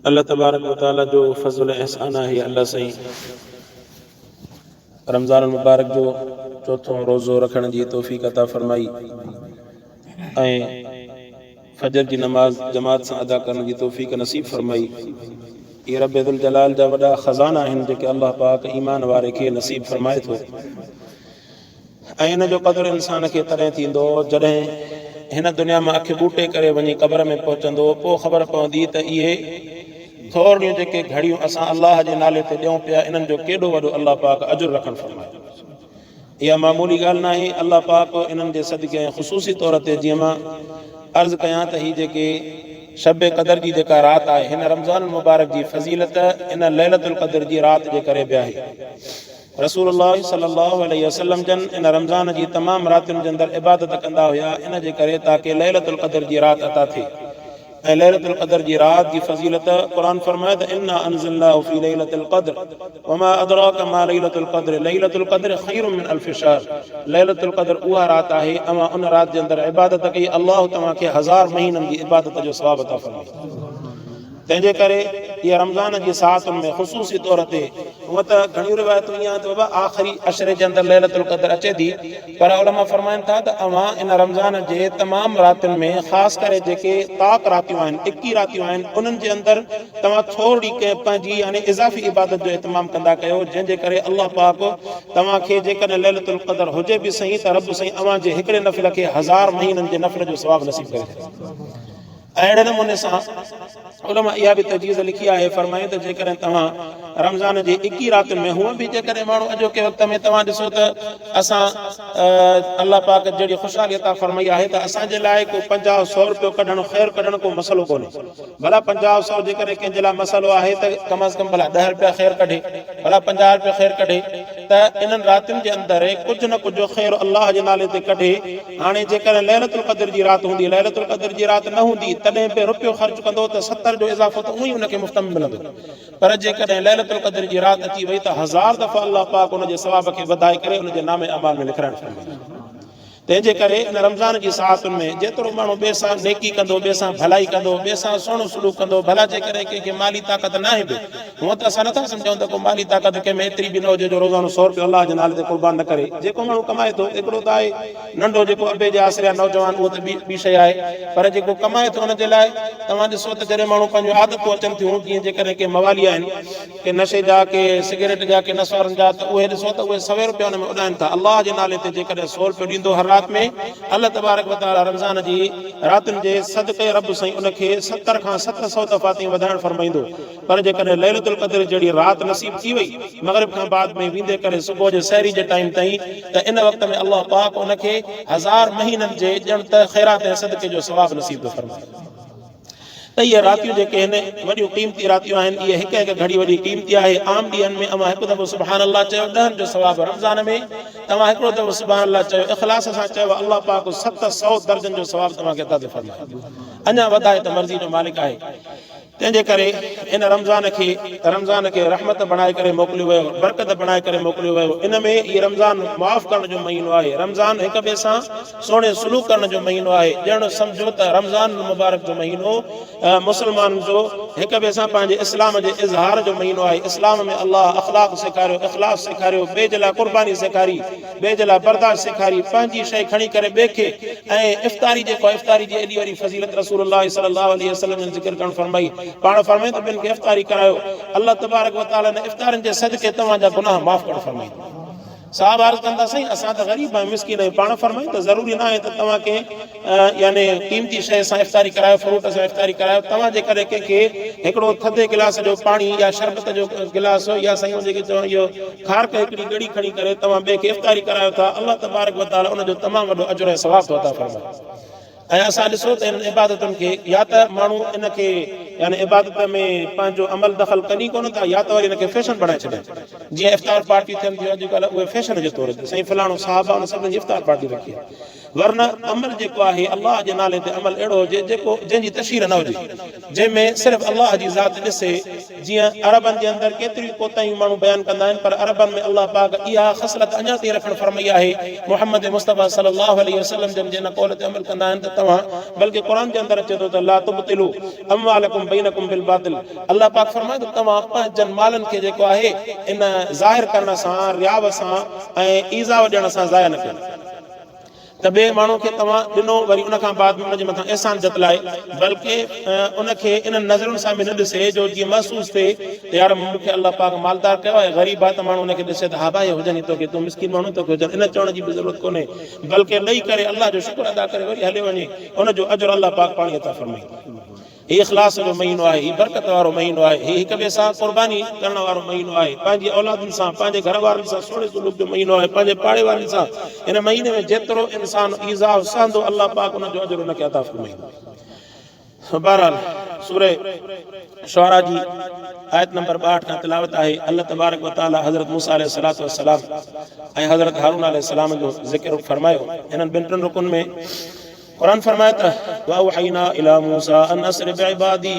अल्लाह तबारक व तआला जो फज़ल एहसान है। अल्लाह सही रमज़ान मुबारक जो चौथों रोज़ो रखण जी तौफ़ीक़ अता फरमाई ऐं फजर जी नमाज जमात सां अदा करण जी तौफ़ीक़ नसीब फरमाई। ये रब दुल जलाल जा वॾा ख़ज़ाना आहिनि जेके अल्लाह पाक ईमान वारे खे नसीब फरमाए थो। ऐं इन जो क़दुरु इंसान खे तॾहिं थींदो जॾहिं हिन दुनिया मां अखि ॿूटे करे वञी क़बर में पहुचंदो, पोइ ख़बर पवंदी त इहे थोरियूं जेके घड़ियूं असां अल्लाह जे नाले ते ॾियूं पिया, इन्हनि जो केॾो वॾो अल्लाह पाक अजुर रखणु फरमाए। इहा मामूली ॻाल्हि न आहे। अल्लाह पाक इन्हनि जे सदिके ऐं ख़ुसूसी तौर ते जीअं मां अर्ज़ु कयां त हीअ जेके शब क़दर जी जेका राति आहे, हिन रमज़ान मुबारक जी फज़ीलत इन लैलतुल क़दर जी राति जे करे बि आहे। रसूलुल्लाह सल्लल्लाहु अलैहि वसल्लम जन इन रमज़ान जी तमामु रातियुनि जे अंदरि इबादत कंदा हुया, इन जे करे ताकी लैलतुल क़दर जी राति अता थिए। ऐं लैलतुल क़दर जी राति जी फज़ीलत क़ुरान फरमाए त इन्ना अंज़लनाहु फ़ी लैलतिल क़द्र वमा अदराका मा लैलतुल क़द्र लैलतुल क़द्र ख़ैरुम मिन अल्फ़ि शहर। लैलतुल क़द्र उहा राति आहे, अवां उन राति जे अंदरि इबादत कई, अल्लाह तव्हांखे 1000 महीननि जी इबादत जो सवाबु अता फरमाए। तंहिंजे करे इहा रमज़ान जी सातुनि में ख़ुसूसी तौर ते हूअं त घणियूं रिवायतूं ईअं त बाबा आख़िरी अशरे जे अंदरि लैलतुल क़द्र अचे थी, पर उलमा फरमाइनि था त अवां इन रमज़ान जे तमामु रातियुनि में ख़ासि करे जेके ताक़ रातियूं आहिनि, 21 रातियूं आहिनि, उन्हनि जे अंदरि तव्हां थोरी कंहिं पंहिंजी यानी इज़ाफ़ी इबादत जो इहतमाम कंदा कयो, जंहिंजे करे अल्लाह पाक तव्हांखे जेकॾहिं लैलतुल क़द्र हुजे बि सही त रब साईं अवां जे हिकिड़े नफ़िल खे 1000 महीननि जे नफ़िल जो सवाबु नसीब करे छॾे। अहिड़े नमूने सां उलमा इहा बि तजवीज़ लिखी आहे, फरमाए त जेकॾहिं तव्हां रमज़ान जे 21 रातियुनि में हूअं बि जेकॾहिं माण्हू अॼोके वक़्त में तव्हां ॾिसो त असां अल्लाह पाक जहिड़ी ख़ुशहाली अता फरमाई आहे त असांजे लाइ को 50-100 रुपयो कढणु ख़ैर कढणु को मसइलो कोन्हे। भला 50-100 जेकॾहिं कंहिंजे लाइ मसइलो आहे त कम अज़ कम भला 10 रुपया ख़ैर कढे, भला 50 रुपया ख़ैर कढे, त इन्हनि रातियुनि जे अंदरि कुझु न कुझु ख़ैर अल्लाह जे नाले ते कढे। हाणे जेकॾहिं लैलतुल क़द्र जी राति हूंदी, लैलतुल क़द्र जी राति न हूंदी, तॾहिं बि रुपयो ख़र्च कंदो त 70 जो इज़ाफ़ो त उहो ई उनखे मुफ़्त में मिलंदो। पर जेकॾहिं लैलतुल क़द्र जी राति अची वई त 1000 दफ़ा अल्लाह पाक उन जे सवाब खे वधाए करे उन जे नामे अमाल में लिखाइणु फरमाईंदो। तंहिंजे करे इन रमज़ान जी सातुनि में जेतिरो माण्हू ॿिए सां नेकी कंदो, ॿिए सां भलाई कंदो, ॿिए सां सुहिणो सलूक कंदो, भला जेकॾहिं कंहिंखे माली ताक़त न आहे बि, हूअं त असां नथा सम्झूं त को माली ताक़त कंहिंमें एतिरी बि न हुजे जो रोज़ानो 100 रुपयो अल्लाह जे नाले ते क़ुर्बान न करे। जेको माण्हू कमाए थो, हिकिड़ो त आहे नंढो जेको अबे जे आसिरे आहे नौजवान, उहो त ॿी शइ आहे, पर जेको कमाए थो हुन जे लाइ तव्हां ॾिसो त जॾहिं माण्हू पंहिंजूं आदतूं अचनि थियूं, जीअं जेकॾहिं के मवाली आहिनि, के नशे जा, के सिगरेट जा, के नसवारनि जा, त उहे ॾिसो त उहे 100 रुपया हुन में उॾाइनि था। अल्लाह जे नाले ते जेकॾहिं 100 रुपयो ॾींदो हर राति में, अल्लाह तबारक व तआला रमज़ान जी रातियुनि जे सदक़े रब साईं उनखे 70 खां 700 दफ़ा ताईं वधाइणु फरमाईंदो। पर जेकॾहिं लैलतुल क़द्र जहिड़ी राति नसीब थी वई मग़रिब खां बाद में वेंदे करे सुबुह जे सहरी जे टाइम ताईं, त इन वक़्त में अल्लाह पाक उनखे 1000 महीननि जे ॼण त ख़ैरात ऐं सदक़े जो सवाबु नसीब थो फरमाए। त इहे रातियूं जेके आहिनि वॾियूं क़ीमती रातियूं आहिनि, इहे हिकु हिकु घड़ी वॾी क़ीमती आहे। आम ॾींहंनि में अवां हिकु दफ़ो सुभान अल्लाह चयो 10 जो सवाबु, रमज़ान में तव्हां हिकिड़ो दफ़ो सुभान अल्लाह चयो, इख़लास सां चयो, अल्लाह पाक 700 दर्जनि जो सवाबु तव्हांखे अता थो फरमाए। अञा वधाए त मर्ज़ी जो मालिक आहे। तंहिंजे करे इन रमज़ान खे रहमत बणाए करे मोकिलियो वियो, बरकत बणाए करे मोकिलियो वियो। इन में इहो रमज़ान माफ़ करण जो महीनो आहे, रमज़ान हिक ॿिए सां सुहिणे सलूक करण जो महीनो आहे। ॼण सम्झो त रमज़ान मुबारक जो महीनो मुस्लमान जो हिक ॿिए सां पंहिंजे इस्लाम जे इज़हार जो महीनो आहे। इस्लाम में अल्लाह अख़लाक़ सेखारियो, इख़लास सेखारियो, ॿिए जे लाइ क़ुर्बानी सेखारी, ॿिए जे लाइ बर्दाश्त सेखारी, पंहिंजी शइ खणी करे ॿिए खे। ऐं इफ़्तारी जेको आहे, इफ़्तारी जी एॾी वॾी फज़ीलत रसूलुल्लाह सल्लल्लाहु अलैहि वसल्लम ने ज़िक्र करणु फरमाई। पाण फरमाए त ॿियनि खे इफ़्तारी करायो, अल्लाह तबारक व तआला ने इफ़्तारनि जे सदके तव्हांजा गुनाह माफ़ करणु फरमाईंदो। साहब अर्ज़ कंदा साईं असां त ग़रीब आहियूं, मिस्किन आहियूं। पाण फरमाई त ज़रूरी न आहे त तव्हांखे यानी क़ीमती शइ सां इफ़्तारी करायो, फ्रूट सां इफ़्तारी करायो। तव्हां जेकॾहिं कंहिंखे हिकिड़ो थधे गिलास जो पाणी या शरबत जो गिलास या साईं जेके चवनि इहो खारक हिकिड़ी गड़ी खणी करे तव्हां ॿिए खे इफ़्तारी करायो था, अल्लाह तबारक व तआला उनजो तमामु वॾो अजुर ऐं सवाब थो अता फरमाए। ऐं असां ॾिसो त इन इबादतुनि खे या त माण्हू इनखे यानी इबादत में पंहिंजो अमल दख़ल कनि कोन था, या त वरी हिनखे फैशन बणाए छॾनि। जीअं इफ़्तार पार्टी थियनि थियूं अॼुकल्ह, उहे फैशन जे तौर ते साईं फलाणो साहब आहे उन सभिनी जी इफ़्तार पार्टी रखी आहे। वरना अमल जेको आहे अल्लाह जे नाले ते अमल अहिड़ो हुजे जेको जंहिंजी तशहीर न हुजे, जंहिंमें सिर्फ़ अल्लाह जी ज़ात ॾिसे। जीअं अरबनि जे अंदरि केतिरियूं कोताहियूं माण्हू बयानु कंदा आहिनि, पर अरबनि में अल्लाह पाक इहा ख़सलत अञा ताईं रखणु फरमाई आहे। मुहम्मद मुस्तफ़ा सल्लल्लाहु अलैहि वसल्लम जन जे क़ौल ते अमल कंदा आहिनि त तव्हां, बल्कि क़ुरान जे अंदरि अचे थो त ला तुब्तिलू अमवालकुम बैनकुम बिल बातिल। अल्लाह पाक फरमाए थो तव्हां पंहिंजनि मालनि खे जेको आहे इन ज़ाहिर करण सां, रियाव सां ऐं ईज़ाव ॾियण सां ज़ाया न कयो। त ॿिए माण्हू खे तव्हां ॾिनो, वरी उन खां बाद में उनजे मथां एहसान जतलाए, बल्कि उनखे इन नज़रुनि सां बि न ॾिसे जो जीअं महसूस थिए त यार मूंखे अल्लाह पाक मालदार कयो आहे, ग़रीब आहे त माण्हू उनखे ॾिसे त हा भाई हुजनि तोखे, तूं मिसकिन माण्हू तोखे हुजनि, इन चवण जी बि ज़रूरत कोन्हे, बल्कि ॾेई करे अल्लाह जो शुक्र अदा करे वरी हले वञे, उनजो अजर अल्लाह पाक पाणी अता फरमाई। हीउ इख़लास जो महीनो आहे, हीउ बरकत वारो महीनो आहे, हीउ हिक ॿिए सां क़ुर्बानी करण वारो महीनो आहे, पंहिंजी औलादुनि सां, पंहिंजे घर वारनि सां सोणे सुलूक जो महीनो आहे, पंहिंजे पाड़े वारनि सां। इन महीने में जेतिरो इंसान ईज़ाव सहंदो अल्लाह पाक उनजो अजर उनखे अता फरमाईंदो। बहरहाल सूरह शुअरा जी आयत नंबर 62 खां तिलावत आहे। अल्लाह तबारक व तआला हज़रत मूसा अलैहिस्सलातु वस्सलाम ऐं हज़रत हारून अलैहिस्सलाम जो ज़िक्र फरमायो। इन्हनि ॿिनि टिनि रुकुन में कुरान फरमाए त वअवहैना इला मूसा अन अस्रि बिइबादी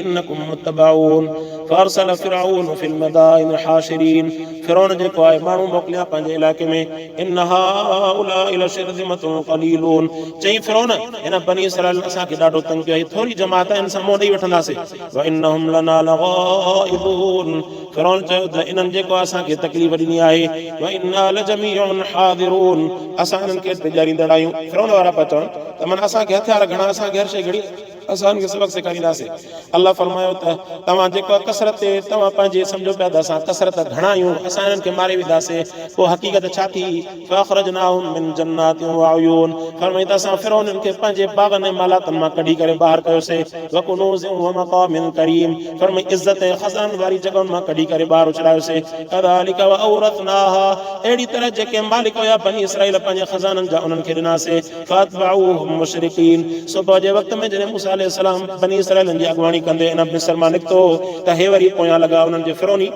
इन्नकुम मुत्तबऊन फअरसल फिरऔन फिल मदाइन हाशिरीन। फिरौन जेको आहे माण्हू मोकिलिया पंहिंजे इलाइक़े में, इन हाउलाइ लशिरदिमतुन क़लीलून। चई फिरौन हिन बनी इसराइल असांखे ॾाढो तंग कयो, हीअ थोरी जमात आहिनि, सां मुंहुं ॾेई वठंदासीं। व इन्नहुम लना लग़ाइबून। फिरौन चयो त इन्हनि जेको असांखे तकलीफ़ ॾिनी आहे, व इन्ना लजमीउन हादिरून, असां इन्हनि खे तैयारींदड़ आहियूं। फिरौन वारा पिया चवनि त मन असांखे हथियार घणा, असांखे हर शइ घणी, असां उनखे सबक़ सेखारींदासीं। अल्लाह फरमायो त तव्हां जेको कसरत ते तव्हां पंहिंजे सम्झो पिया त असां कसरत घणा आहियूं, असां इन्हनि खे मारे वेंदासीं। पोइ हक़ीक़त छा थी? फअख़रजनाहुम मिन जन्नातिन व अयून। फरमाई त असां फिरौननि खे पंहिंजे बाग़नि ऐं मालातनि मां कढी करे ॿाहिरि कयोसीं। व कुनूज़ व मक़ामिन करीम। फरमाई इज़त ऐं ख़ज़ान वारी जॻहियुनि मां कढी करे ॿाहिरि उछलायोसीं। कज़ालिक व औरतनाहा। अहिड़ी तरह जेके मालिक हुया बनी इसराइल पंहिंजे ख़ज़ाननि जा उन्हनि खे ॾिनासीं। फअतबऊहुम मुशरिकीन। सुबुह जे वक़्त में जॾहिं मूसा अलैहिस्सलाम बनी इसराइलनि जी अॻुवाणी कंदे इन मिस्र मां निकितो त हे वरी पोयां लॻा उन्हनि जे फिरौनी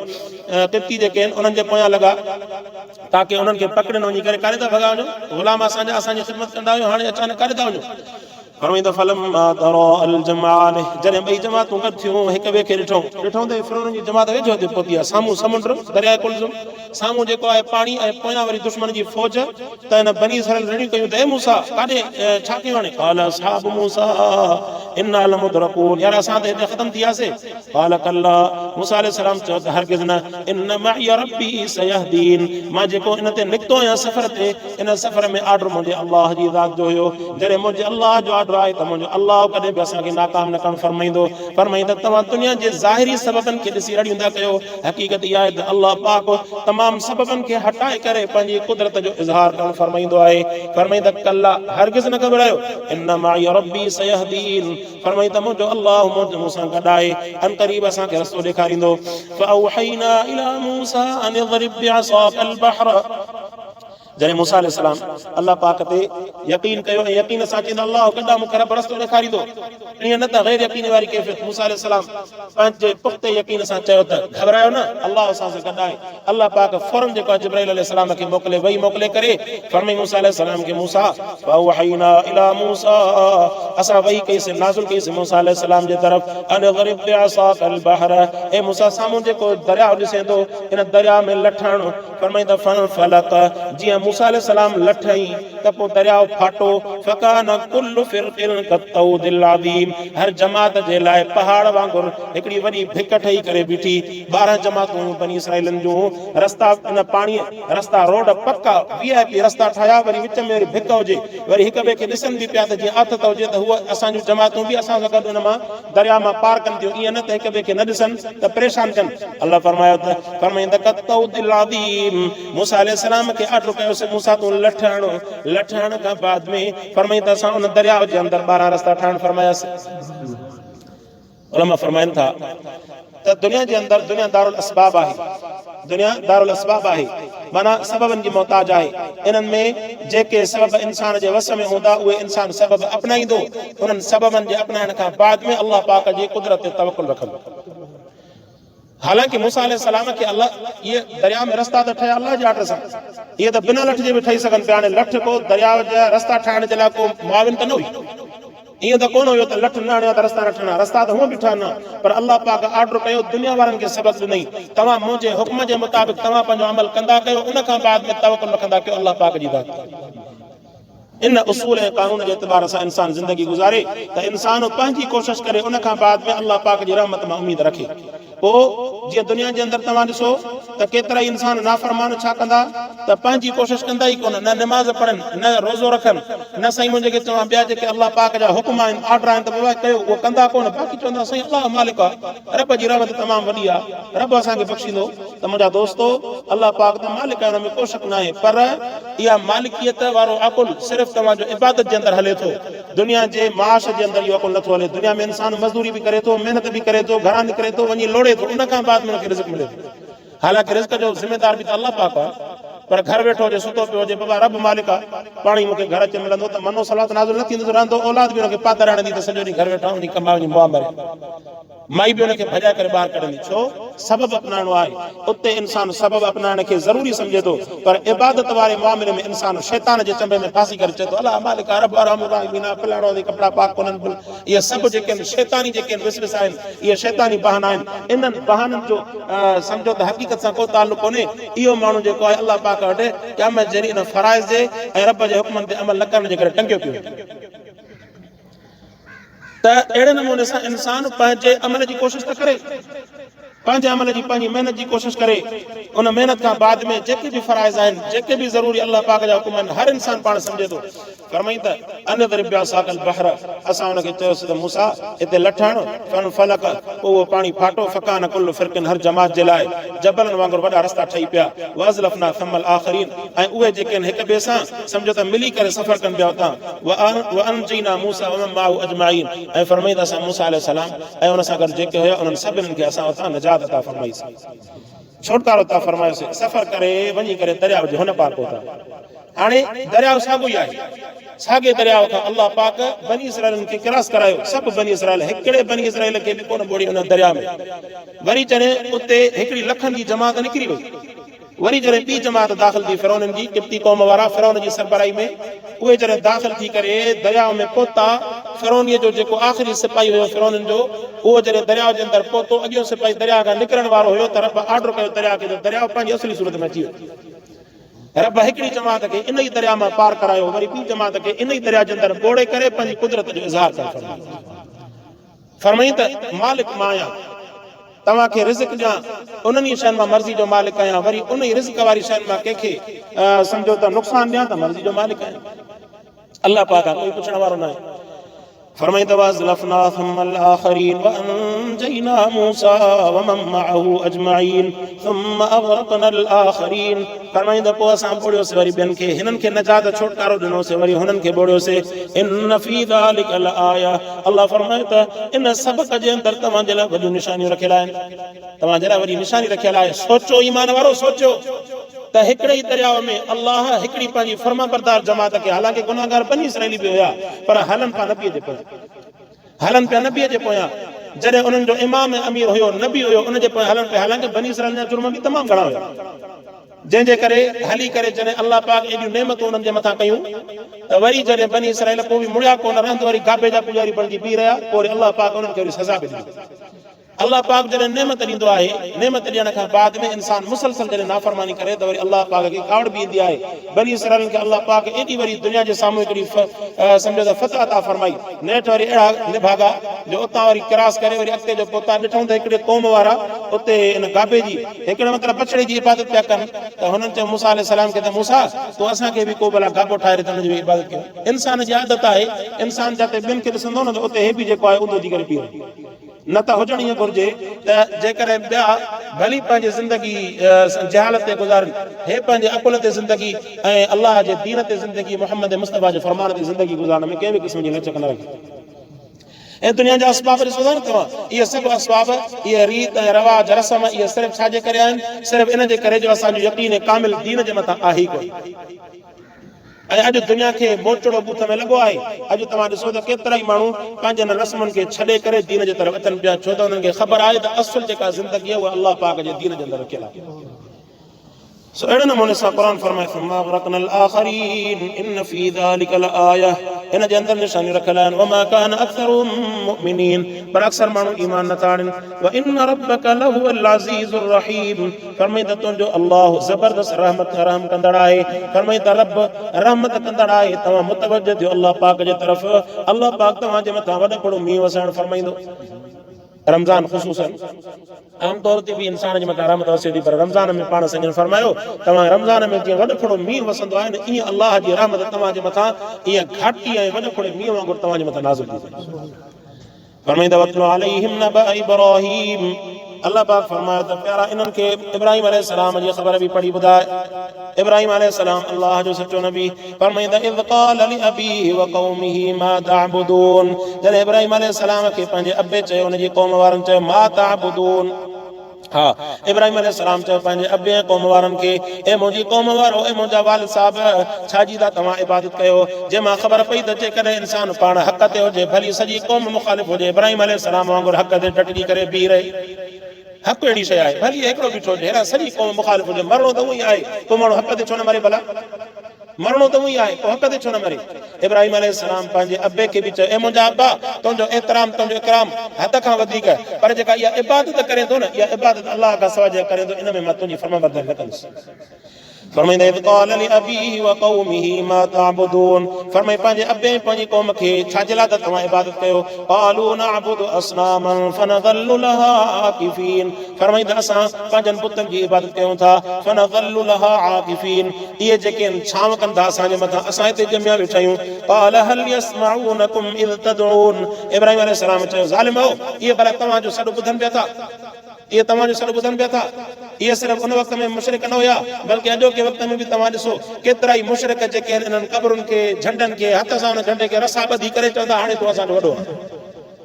किप्ती जेके आहिनि उन्हनि जे पोयां लॻा, ताकी उन्हनि खे पकड़नि वञी करे काॾे था भॻा वञो, ग़ुलाम असांजा असांजी ख़िदमत कंदा आहियो, हाणे अचानक काॾे था वञो। फरमाईंदा फलम्मा तरा अल जमाअन। जॾहिं ॿई जमातूं गॾु थियूं, हिक ॿिए खे ॾिठो त फिरौन जी जमात वेझो ते पहुती आहे, साम्हूं समुंड, दरिया कुलज़ुम, साम्हूं जेको आहे पाणी ऐं पोयां वरी दुश्मन जी फौज। त हिन बनी इसराइल रड़ियूं कयूं त ए मूसा काॾे छा कयूं हाणे? क़ाल असहाबु मूसा इन्ना लमुदरकून। यार असां त हिते ख़तम थी वियासीं। क़ाल कल्ला। मूसा अलैहिस्सलाम चयो त हरगिज़ न, इन मइय रब्बी सयहदीन। मां जेको इन ते निकितो आहियां सफ़र ते, इन सफ़र में आर्डर मुंहिंजे अल्लाह जी ज़ात जो हुयो। जॾहिं मुंहिंजे अल्लाह जो आर्डर आहे त मुंहिंजो अल्लाह कॾहिं बि असांखे नाकाम न करणु फरमाईंदो। फरमाईंदा तव्हां दुनिया जे ज़ाहिरी सबबनि खे ॾिसी रड़ियूं था कयो, हक़ीक़त इहा आहे त अल्लाह पाक तमामु सबबनि खे हटाए करे पंहिंजी कुदरत जो इज़हार करणु फरमाईंदो आहे। फरमाईंदा कल्ला, हरगिज़ न घबरायो, इन मइय रब्बी सयहदीन। फरमाईंदा मुंहिंजो अल्लाह मूंसां गॾु आहे, अन क़रीब असांखे रस्तो ॾेखारींदो। फअवहैना इला मूसा अन इज़रिब बिअसाकल बहर। जॾहिं मूसा अलैहिस्सलाम अल्लाह पाक ते यकीन कयो ऐं यकीन सां चवंदा अल्लाह कॾा मूंखे रब रस्तो ॾेखारींदो, ईअं न त गैर यकीनी वारी कैफ़ियत। मूसा अलैहिस्सलाम पंहिंजे पुख़्ते यकीन सां चयो त घबरायो न, अल्लाह असां सां गॾु आहे। अल्लाह पाक फौरन जेको आहे जिब्राइल अलैहिस्सलाम खे मोकिले, वही मोकिले करे फरमाई मूसा अलैहिस्सलाम खे, मूसा फअवहैना इला मूसा, असां वही कईसीं, नाज़िल कईसीं मूसा अलैहिस्सलाम जे तरफ़, अन इज़रिब बिअसाकल बहर। ए मूसा साम्हूं जेको दरिया ॾिसे थो, इन दरिया में लठण। फरमाईंदा फलक, जीअं मूसा अलैहिस्सलाम लठई त पोइ दरिया फाटो। फकान कुल्लु फिरक़िन कत्तौदिल अज़ीम। हर जमात जे लाइ पहाड़ वांगुरु हिकिड़ी वॾी भिक ठही करे बीठी। 12 जमातूं बनी इसराइलनि जूं, रस्ता इन पाणी, रस्ता रोड पक्का VIP रस्ता ठाहिया, वरी विच में वरी भिक हुजे, वरी हिक ॿिए खे ॾिसनि बि पिया त जीअं हथ त हुजे त हूअ असांजूं जमातूं बि असां सां गॾु उन मां दरिया मां पार कनि थियूं, ईअं न त हिक ॿिए खे न ॾिसनि त परेशान कनि। अल्लाह फरमायो त फरमाईंदा कत्तौदिल अज़ीम। मूसा अलैहिस्सलाम खे आर्डर कयोसीं, मूसा तूं लठण खां बाद में फरमाईंदा असां उन दरिया जे अंदरि 12 रस्ता ठाहिण फरमायासीं। उलमा फरमाइनि था त दुनिया जे अंदरि दुनिया दारुल असबाब आहे, दुनिया दारुल असबाब आहे, माना सबबनि जी मोहताज आहे। इन्हनि में जेके सबब इंसान जे वस में हूंदा उहे इंसान सबब अपनाईंदो, उन्हनि सबबनि जे अपनाइण खां बाद में अल्लाह पाक जी कुदरत ते तवक्कुल रखंदो। हालांकि मूसा अलैहिस्सलाम के अल्लाह ये दरिया में रस्ता तो ठहिया अल्लाह जे आर्डर सां, ये तो बिना लठ जे भी ठही सघनि पिया। हाणे लठ को दरिया जा रस्ता ठाहिण जे लाइ को मुआविन त न हुई, ईअं त कोन हुयो त लठ न हणिया त रस्ता न ठहणा, रस्ता त हूअं बि ठहनि, पर अल्लाह पाक आर्डर कयो, दुनिया वारनि खे सबक़ ॾिनई, तव्हां मुंहिंजे हुक्म जे मुताबिक़ तव्हां पंहिंजो अमल कंदा कयो, उन खां बाद में तवक्कुल रखंदा कयो अल्लाह पाक जी ज़ात। इन उसूल ऐं कानून जे एतबार सां इंसान ज़िंदगी गुज़ारे त इंसान पंहिंजी कोशिशि करे, उन खां बाद में अल्लाह पाक जी रहमत मां उम्मीद रखे। पोइ जीअं दुनिया जे अंदरि तव्हां ॾिसो त केतिरा इंसान नाफ़रमान छा कंदा त पंहिंजी कोशिशि कंदा ई कोन, न निमाज़ पढ़नि, न रोज़ो रखनि, न साईं मुंहिंजे खे चवां ॿिया जेके अल्लाह पाक जा हुकुम आहिनि, आर्डर आहिनि त बाबा कयो, उहो कंदा कोन। बाक़ी चवंदा साईं अल्लाह मालिक आहे, रब जी रहमत तमामु वॾी आहे, रब असांखे बख़्शींदो। त मुंहिंजा दोस्तो, अल्लाह पाक त मालिक आहे, हुन में को शक न आहे, पर इहा मालिकियत वारो अकुल सिर्फ़ु तव्हांजो इबादत जे अंदरि हले थो, दुनिया जे माश जे अंदरि इहो अकुल नथो हले। दुनिया में इंसान मज़दूरी बि करे थो, महिनत बि करे थो, घरां निकिरे थो, वञी लोड़े थो, उन खां बाद में हुनखे रिज़्क़ मिले थो। हालांकि रिज़्क़ जो ज़िम्मेदार बि त अल्लाह पाक आहे, पर घर वेठो हुजे, सुतो पियो हुजे, बाबा रब मालिक आहे, पाणी मूंखे घर अची मिलंदो त मनो सलात नाज़िल न थींदो रहंदो, औलाद बि हुनखे पातर हणंदी त सॼो ॾींहुं घर वेठा हुन कमा वञी मुआ मरे, माई बि हुनखे भॼाए करे ॿाहिरि कढंदी। छो? सबबु अपनाइणो आहे। उते इंसान सबबु अपनाइण खे ज़रूरी सम्झे थो, पर इबादत वारे मामले में इंसान शैतान जे चंबे में फासी करे चए थो अल्लाह मालिक रब रहीम फलाणो कपिड़ा पाक कोन्हनि, इहे सभु जेके आहिनि शैतानी जेके आहिनि विसविस आहिनि, इहे शैतानी बहाना आहिनि। इन्हनि बहाननि जो सम्झो त हक़ीक़त सां को ताल्लुक कोन्हे। इहो माण्हू जेको आहे अल्लाह पाक वटि क़यामत जहिड़ी इन फराइज़ जे ऐं रब जे हुक्मनि ते अमल न करण जे करे टंगियो पियो। त अहिड़े नमूने सां इंसान पंहिंजे अमल जी कोशिशि त करे, पंहिंजे अमल जी पंहिंजी महिनत जी कोशिशि करे, उन महिनत खां बाद में जेके बि फराइज़ आहिनि, जेके बि ज़रूरी अल्लाह पाक जा हुकुम आहिनि, हर इंसान पाण सम्झे थो। फरमाई त अनदरिब बिअसाकल बहर, असां हुनखे चयोसीं त मूसा हिते लठ हण, फनफलक, पोइ उहो पाणी फाटो, फकान कुल्लु फिरकिन, हर जमात जे लाइ जबलनि वांगुरु वॾा रस्ता ठही पिया। वअज़लफना थम्मल आख़रीन, ऐं उहे जेके आहिनि हिक ॿिए सां सम्झो त मिली करे सफ़र कनि पिया उतां। वअनजैना मूसा वमन माअहू अजमईन, ऐं फरमाई त असां मूसा अलैहिस्सलाम ऐं हुन सां गॾु जेके हुया उन्हनि सभिनीनि खे असां उतां निजात अता फरमाईसीं, छुटकारो अता फरमायोसीं। सफ़र करे वञी करे दरिया जे हुन पार पहुता। हाणे दरिया साॻियो ई आहे, साॻे दरिया खां अल्लाह पाक बनी इसराइलनि खे क्रॉस करायो। सभु बनी इसराइल, हिकिड़े बनी इसराइल खे बि कोन ॿोड़ी हुन दरिया में। वरी जॾहिं उते हिकिड़ी लखनि जी जमात निकिरी वई, वरी जॾहिं ॿी जमात दाख़िल थी फिरौननि जी, किप्ती क़ौम वारा फिरौन जी सरबराही में, उहे जॾहिं दाख़िल थी करे दरिया में पहुता, फिरौनीअ जो जेको आख़िरी सिपाही हुयो फिरौननि जो, उहो जॾहिं दरिया जे अंदरि पहुतो, अॻियो सिपाही दरिया खां निकिरण वारो हुयो त रब आर्डर कयो दरिया खे त दरिया पंहिंजी असली सूरत में अची वियो। रब हिकिड़ी जमात खे इन ई दरिया मां पार करायो, वरी ॿी जमात खे इन ई दरिया जे अंदरि ॿोड़े करे पंहिंजी कुदरत जो इज़हार कयो। फरमाई त मालिक मां आहियां, तव्हांखे रिज़्क ॾियां, उन्हनि ई शयुनि मां मर्ज़ी जो मालिक आहियां, वरी उन ई रिज़्क वारी शयुनि मां कंहिंखे सम्झो त नुक़सान ॾियां त मर्ज़ी जो मालिक आहियां। अल्लाह पाक खां कोई पुछण वारो न आहे। फरमाई त वअज़लफना थम्मल आख़रीन वअनजैना मूसा वमन माअहू अजमईन थुम्म अग़रक़नल आख़रीन। फरमाई त पोइ असां ॿोड़ियोसीं वरी ॿियनि खे, हिननि खे नजात छुटकारो ॾिनोसीं, वरी हुननि खे ॿोड़ियोसीं। इन फी ज़ालिका लआया, अल्लाह फरमाए त इन सबक़ जे अंदरि तव्हांजे लाइ वॾियूं निशानियूं रखियल आहिनि, तव्हांजे लाइ वॾी निशानी रखियल आहे। सोचो ईमान वारो, सोचो त हिकिड़े ई दरिया में अल्लाह हिकिड़ी पंहिंजी फर्माबरदार जमात खे, हालांकि गुनाहगार बनी इसराइली बि हुया, पर हलन पिया नबीअ जे पोयां, हलन पिया नबीअ जे पोयां। जॾहिं उन्हनि जो इमाम अमीर हुयो, नबी हुयो, उनजे पोयां हलन पिया, हालांकि बनी इसराइल जा जुर्म बि तमामु घणा हुया, जंहिंजे करे हली करे जॾहिं अल्लाह पाक एॾियूं नेमतूं उन्हनि जे मथां कयूं त वरी जॾहिं बनी इसराइल पोइ बि मुड़िया कोन रहंदो, वरी गाबे जा पुजारी बणिजी बीह रहिया, पोइ वरी अल्लाह पाक उन्हनि खे वरी सज़ा बि ॾिनी। अल्लाह पाक जॾहिं नेमत ॾींदो आहे, नेमत ॾियण खां बाद में इंसान मुसलसल जॾहिं नाफ़रमानी करे त वरी अल्लाह पाक खे कावड़ बि ईंदी आहे। बनी इसराइल खे अल्लाह पाक एॾी वरी दुनिया जे साम्हूं हिकिड़ी सम्झो त फतह अता फरमाई, नेठि वरी अहिड़ा निभागा जो उतां वरी क्रॉस करे वरी अॻिते जो पहुता। ॾिठूं त हिकिड़े क़ौम वारा उते इन गाबे जी, हिकिड़े मतिलबु बछड़े जी इबादत पिया कनि, त हुननि चयो मूसा अलैहिस्सलाम खे त मूसा तूं असांखे बि को भला गाबो ठाहे त हुनजी इबादत कयो। इंसान जी आदत आहे, इंसान जिते ॿियनि खे ॾिसंदो न त उते हे बि जेको आहे उंधो थी करे बीहो, न त हुजण ईअं घुरिजे त जेकॾहिं ॿिया भली पंहिंजी ज़िंदगी जहालत ते गुज़ारनि, हे पंहिंजे अकुल ते ज़िंदगी ऐं अलाह जे दीन ते ज़िंदगी, मुहम्मद मुस्तफ़ा जे फरमान ते ज़िंदगी गुज़ारण में कंहिं बि क़िस्म जी लचक न रखे। ऐं दुनिया जा असबाब ॾिसो था न तव्हां, इहे सभु असबाब, इहे रीत ऐं रवाज रस्म, इहे सिर्फ़ु छाजे करे आहिनि? सिर्फ़ु इन जे करे जो असांजो यकीन कामिल दीन जे मथां आहे ई कोन। ऐं अॼु दुनिया खे मोचड़ो बूथ में लॻो आहे। अॼु तव्हां ॾिसो त केतिरा ई माण्हू पंहिंजनि रस्मनि खे छॾे करे दीन जे तरफ़ अचनि पिया, छो त हुननि खे ख़बर आहे त असुल जेका ज़िंदगी आहे उहा अलाह पाक जे दीन जे अंदरि रखियल आहे। अहिड़े नमूने सां क़ुर फरमाए थो वरक़नल आख़रीन इन फी ज़ालिका लआया, इन जे अंदरि निशानियूं रखियल आहिनि। वमा कान अक्सरुहुम मुमिनीन, पर अक्सर माण्हू ईमान नथा आणनि। व इन रब्बक लहुवल अज़ीज़ुर रहीम, फरमाई त तुंहिंजो अल्लाह ज़बरदस्त रहम कंदड़ आहे। फरमाई त रब रहमत कंदड़ आहे। तव्हां मुतवजह थियो अल्लाह पाक जे तरफ़, अल्लाह पाक तव्हांजे मथां वॾो बड़ो मींहुं वसाइण फरमाईंदो। रमज़ान ख़ुसूसन आम तौर ते बि इंसान जे मथां रहमत वसे थी, पर रमज़ान में पाण संजन फरमायो तव्हां रमज़ान में जीअं वॾो थोरो मींहुं वसंदो आहे न, ईअं अलाह जी रहमत तव्हांजे मथां ईअं घाटी ऐं वॾो थोरे मींहुं वांगुरु तव्हांजे मथां नाज़िल थी थिए। फरमाईंदा वतलु अलैहिम नबअ इब्राहीम, अल्लाह पाक फरमायो त प्यारा इन्हनि खे इब्राहिम अलैहिस्सलाम जी ख़बर बि पढ़ी ॿुधाए। इब्राहिम अलैहिस्सलाम अल्लाह जो सचो नबी, फरमाईंदा इज़ क़ाल लिअबीहि व क़ौमिहि मा तअबुदून, जॾहिं इब्राहिम अलैहिस्सलाम खे पंहिंजे अबे चयो, उनजी क़ौम वारनि चयो मा तअबुदून। हा, इब्राहिम अलैहिस्सलाम चयो पंहिंजे अबे ऐं क़ौम वारनि खे, ए मुंहिंजी क़ौम वारो, ए मुंहिंजा वालिद साहब, छाजी था तव्हां इबादत कयो? जंहिंमां ख़बर पई त जेकॾहिं इंसान पाण हक़ ते हुजे, भली सॼी क़ौम मुख़ालिफ़ हुजे, इब्राहिम अलैहिस्सलाम वांगुरु हक़ ते डटजी करे बीह रहे। हक़ अहिड़ी शइ आहे, भली हिकिड़ो बीठो हुजे, हेॾा सॼी क़ौम मुख़ालिफ़ हुजे, मरणो त उहो ई आहे, पोइ माण्हू हक़ ते छो न मरे? भला मरणो त उहो ई आहे, पोइ हक़ ते छो न मरे? इब्राहिम अलैहिस्सलाम पंहिंजे अबे खे बि चयो, ए मुंहिंजा अब्बा, तुंहिंजो एतिराम, तुंहिंजो इकराम हद खां वधीक, पर जेका इहा इबादत करे थो न, इहा इबादत अलाह खां सवाइ जेका करे थो, इन में मां तुंहिंजी फरमाबरदारी न कंदुसि। फरमाईंदा इज़ क़ाल लिअबीहि व क़ौमिहि मा तअबुदून, फरमाई पंहिंजे अबे पंहिंजी क़ौम खे छाजे लाइ त तव्हां इबादत कयो? क़ालू नअबुदु असनामन फनज़ल्लु लहा आकिफीन, फरमाई त असां पंहिंजनि पुतनि जी इबादत कयूं था, फनज़ल्लु लहा आकिफीन, इहे जेके छांव कंदा असांजे मथां, असां हिते ॼमिया वेठा आहियूं। क़ाल हल यस्मऊनकुम इज़ तदऊन, इब्राहिम अलैहिस्सलाम चयो ज़ालिमो, इहे भला तव्हांजो सॾु ॿुधनि पिया था? इहे तव्हांजो सॾु ॿुधनि पिया था? इहे सिर्फ़ु उन वक़्त में मुशरिक न हुया, बल्कि अॼोके वक़्त में बि तव्हां ॾिसो केतिरा ई मुशरिक जेके आहिनि इन्हनि क़बरुनि खे, झंडनि खे हथ सां उन झंडे खे रसा ॿधी करे चवंदा हाणे तूं असांजो वॾो आहे।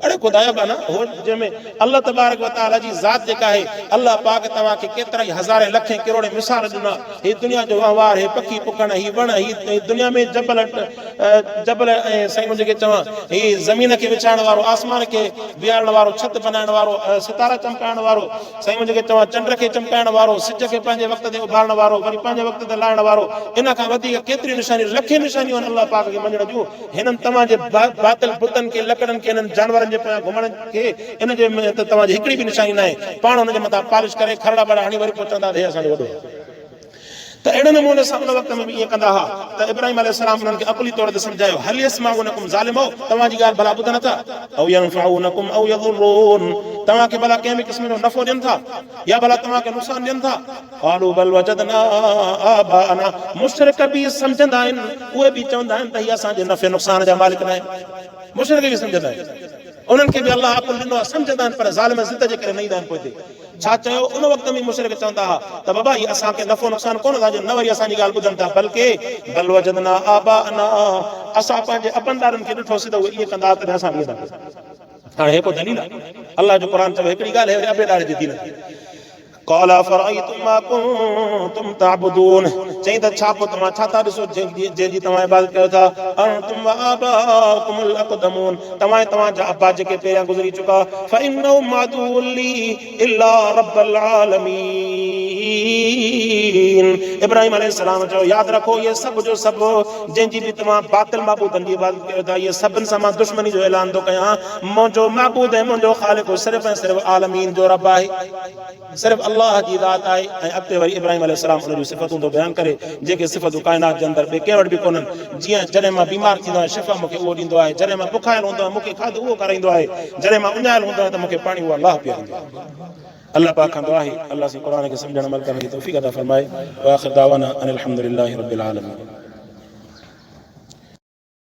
अड़े ख़ुदाया बाना हो जंहिंमें अल्लाह तबारक व तआला जी ज़ात जेका आहे, अल्लाह पाक तव्हांखे केतिरा ई हज़ारे लखे करोड़े मिसाल ॾिना। हीअ दुनिया जो वहिंवार, हीअ पखी पुखण, हीअ वण, हीअ दुनिया में जबल ऐं साईं मुंहिंजे खे चवां, हीअ ज़मीन खे विछाइण वारो, आसमान खे बीहारण वारो, छत बनाइण वारो, सितारा चमकाइण वारो, साईं मुंहिंजे खे चवां चंड खे चमकाइण वारो, सिज खे पंहिंजे वक़्त ते उभारण वारो, वरी पंहिंजे वक़्त ते लाहिण वारो, इन खां वधीक केतिरी निशानियूं, लखे निशानियूं आहिनि अल्लाह पाक खे मञण जूं। हिननि तव्हांजे बातिल बुतनि खे, लकड़नि खे, हिननि जानवरनि जे पिया घुमण खे, इन जे में त तव्हांजी हिकिड़ी बि निशानी न आहे। पाण हुनजे मथां पालिश करे खरड़ा बड़ा हणी वरी पोइ चवंदा हे असांजो वॾो आहे। त अहिड़े नमूने सां उन वक़्त में बि ईअं कंदा हुआ। त इब्राहिम अलैहिस्सलाम उन्हनि खे अक़ली तौर ते सम्झायो, हल यस्मऊनकुम ज़ालिमो, तव्हांजी ॻाल्हि भला ॿुधनि था? औ यनफऊनकुम औ यज़ुरून, तव्हांखे भला कंहिं बि क़िस्म जो नफ़ो ॾियनि था या भला तव्हांखे नुक़सान ॾियनि था? क़ालू बल वजदना आबाअना, मुशरिक बि सम्झंदा आहिनि, उहे बि चवंदा आहिनि त हीअ असांजे नफ़े नुक़सान जा मालिक न आहिनि। मुशरिक बि सम्झंदा आहिनि, उन्हनि खे बि अलाह अक़ुल ॾिनो आहे, सम्झंदा आहिनि, पर ज़ालिम ज़िद जे करे न ईंदा आहिनि। पोइ छा चयो? उन वक़्त में मुशरिक चवंदा हुआ त बाबा हीअ असांखे नफ़ो नुक़सान कोन था ॾियनि, न वरी असांजी ॻाल्हि ॿुधनि था, बल्कि बल वजदना आबाअना, असां पंहिंजे अबनदारनि खे ॾिठोसीं त उहे ईअं कंदा त असां बि ईअं था कयूं। हाणे हे को दलील आहे? अलाह जो क़ुरान चयो हिकिड़ी ॻाल्हि है अबेदार जी दीन जी। क़ाल अफ़रअयतुम मा कुंतुम तअबुदून, चई त छा पोइ तव्हां छा था ॾिसो जंहिंजी तव्हां इबादत कयो था? अंतुम व आबाउकुमुल अक़दमून, तव्हां ऐं तव्हांजा अब्बा जेके पहिरियां गुज़री चुका। फ़इन्नहुम अदुव्वुन ली इल्ला रब्बल आलमीन, इब्राहिम अलैहिस्सलाम चयो यादि रखो, इहे सभु जो सभु जंहिंजी बि तव्हां बातिल माबूदनि जी इबादत कयो था, इहे सभिनि सां मां दुश्मनी जो ऐलान थो कयां। मुंहिंजो माबूद ऐं मुंहिंजो ख़ालिक़ सिर्फ़ु ऐं सिर्फ़ु आलमीन जो रब आहे, सिर्फ़ु अल्लाह जी ज़ात आहे। ऐं अॻिते वरी इब्राहिम अलैहिस्सलाम उन जूं सिफ़तूं थो बयानु करे, जेके सिफ़तूं काइनात जे अंदरि ॿिए कंहिं वटि बि कोन्हनि। जीअं जॾहिं मां बीमार थींदो आहियां शिफ़ा मूंखे उहो ॾींदो आहे, जॾहिं मां बुखायल हूंदो आहियां मूंखे खाधो उहो खाराईंदो आहे, जॾहिं मां उञायल हूंदो आहियां त मूंखे पाणी उहो अलाह पीआरींदो आहे। अल्लाह पाक खां दुआ आहे अल्लाह से क़ुरान खे सम्झण अमल करण जी तौफ़ीक़ अता फ़रमाए। व आख़िर दावाना अनिल हम्दुलिल्लाहि रब्बिल आलमीन।